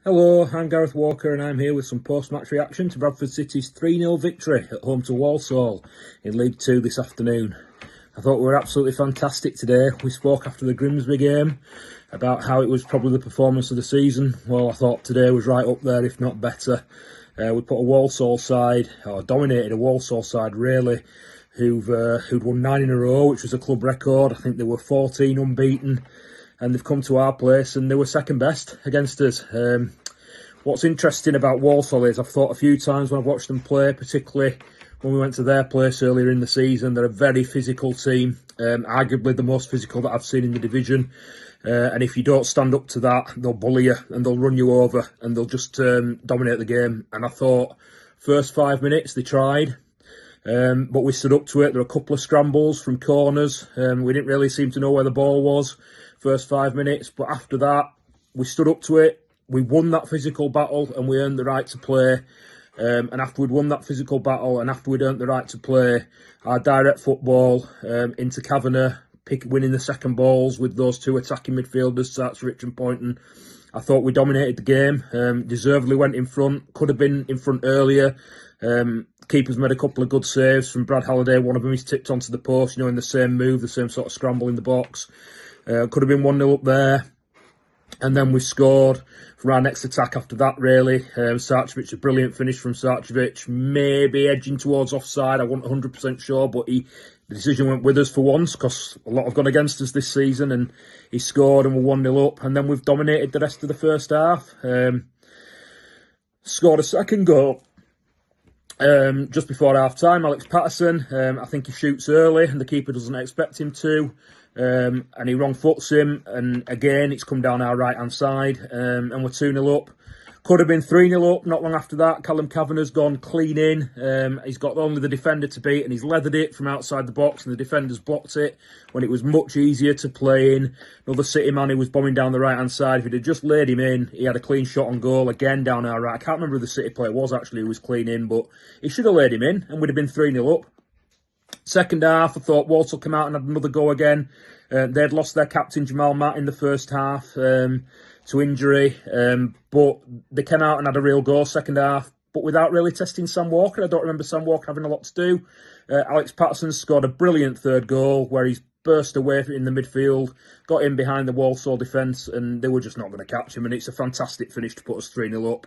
Hello, I'm Gareth Walker and I'm here with some post-match reaction to Bradford City's 3-0 victory at home to Walsall in League 2 this afternoon. I thought we were absolutely fantastic today. We spoke after the Grimsby game about how it was probably the performance of the season. Well, I thought today was right up there, if not better. We put a Walsall side, or dominated a Walsall side really, who'd won 9 in a row, which was a club record. I think they were 14 unbeaten. And they've come to our place and they were second best against us. What's interesting about Walsall is I've thought a few times when I've watched them play, particularly when we went to their place earlier in the season, they're a very physical team, arguably the most physical that I've seen in the division. And if you don't stand up to that, they'll bully you and they'll run you over and they'll just dominate the game. And I thought first 5 minutes they tried. But we stood up to it. There were a couple of scrambles from corners. We didn't really seem to know where the ball was first 5 minutes. But after that, we stood up to it. We won that physical battle and we earned the right to play. And after we'd won that physical battle and after we'd earned the right to play, our direct football into Kavanagh, winning the second balls with those two attacking midfielders, Sarchevich and Poynton. I thought we dominated the game, deservedly went in front, could have been in front earlier. Keeper's made a couple of good saves from Brad Halliday. One of them he's tipped onto the post, in the same move, the same sort of scramble in the box. Could have been 1-0 up there. And then we scored for our next attack after that, really. Sarchevich, a brilliant finish from Sarchevich. Maybe edging towards offside, I wasn't 100% sure, but the decision went with us for once because a lot have gone against us this season. And he scored and we're 1-0 up. And then we've dominated the rest of the first half. Scored a second goal. Just before half-time, Alex Patterson, I think he shoots early and the keeper doesn't expect him to, and he wrong foots him, and again it's come down our right-hand side, and we're 2-0 up. Could have been 3-0 up not long after that. Callum Kavanagh's gone clean in. He's got only the defender to beat and he's leathered it from outside the box and the defender's blocked it when it was much easier to play in. Another City man who was bombing down the right-hand side. If he'd have just laid him in, he had a clean shot on goal again down our right. I can't remember who the City player was actually who was clean in, but he should have laid him in and we'd have been 3-0 up. Second half, I thought Walsall come out and had another go again. They'd lost their captain Jamal Matt in the first half to injury, but they came out and had a real go second half, but without really testing Sam Walker. I don't remember Sam Walker having a lot to do. Alex Patterson scored a brilliant third goal where he's burst away in the midfield, got in behind the Walsall defence, and they were just not going to catch him, and it's a fantastic finish to put us 3-0 up.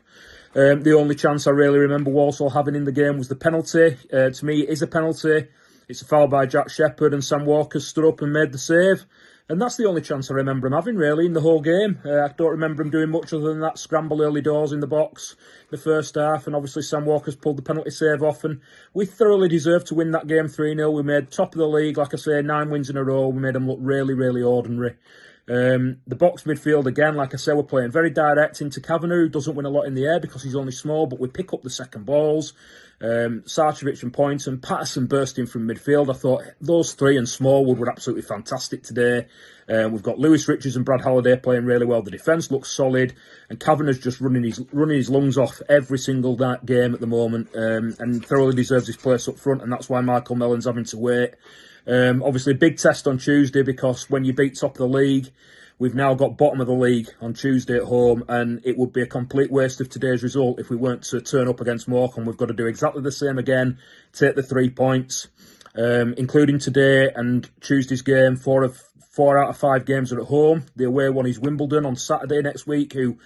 The only chance I really remember Walsall having in the game was the penalty. To me, it is a penalty. It's a foul by Jack Shepherd and Sam Walker stood up and made the save. And that's the only chance I remember him having, really, in the whole game. I don't remember him doing much other than that scramble early doors in the box the first half. And obviously Sam Walker's pulled the penalty save off. And we thoroughly deserved to win that game 3-0. We made top of the league, like I say, 9 wins in a row. We made them look really, really ordinary. The box midfield, again, like I say, we're playing very direct into Kavanagh, who doesn't win a lot in the air because he's only small, but we pick up the second balls. Sarchevich and Poynton, Patterson bursting from midfield. I thought those three and Smallwood were absolutely fantastic today. We've got Lewis Richards and Brad Halliday playing really well. The defence looks solid, and Kavanagh's just running his lungs off every single game at the moment, and thoroughly deserves his place up front, and that's why Michael Mellon's having to wait. Obviously, big test on Tuesday because when you beat top of the league, we've now got bottom of the league on Tuesday at home, and it would be a complete waste of today's result if we weren't to turn up against Morecambe. We've got to do exactly the same again, take the 3 points, including today and Tuesday's game. 4 out of 5 games are at home. The away one is Wimbledon on Saturday next week, who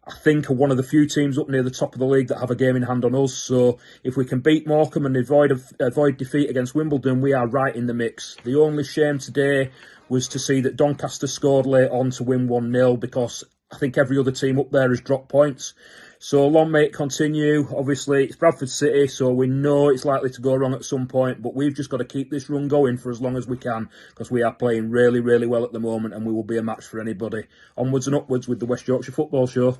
I think are one of the few teams up near the top of the league that have a game in hand on us. So if we can beat Morecambe and avoid defeat against Wimbledon, we are right in the mix. The only shame today was to see that Doncaster scored late on to win 1-0 because I think every other team up there has dropped points. So long may it continue. Obviously, it's Bradford City, so we know it's likely to go wrong at some point, but we've just got to keep this run going for as long as we can because we are playing really, really well at the moment and we will be a match for anybody. Onwards and upwards with the West Yorkshire Football Show.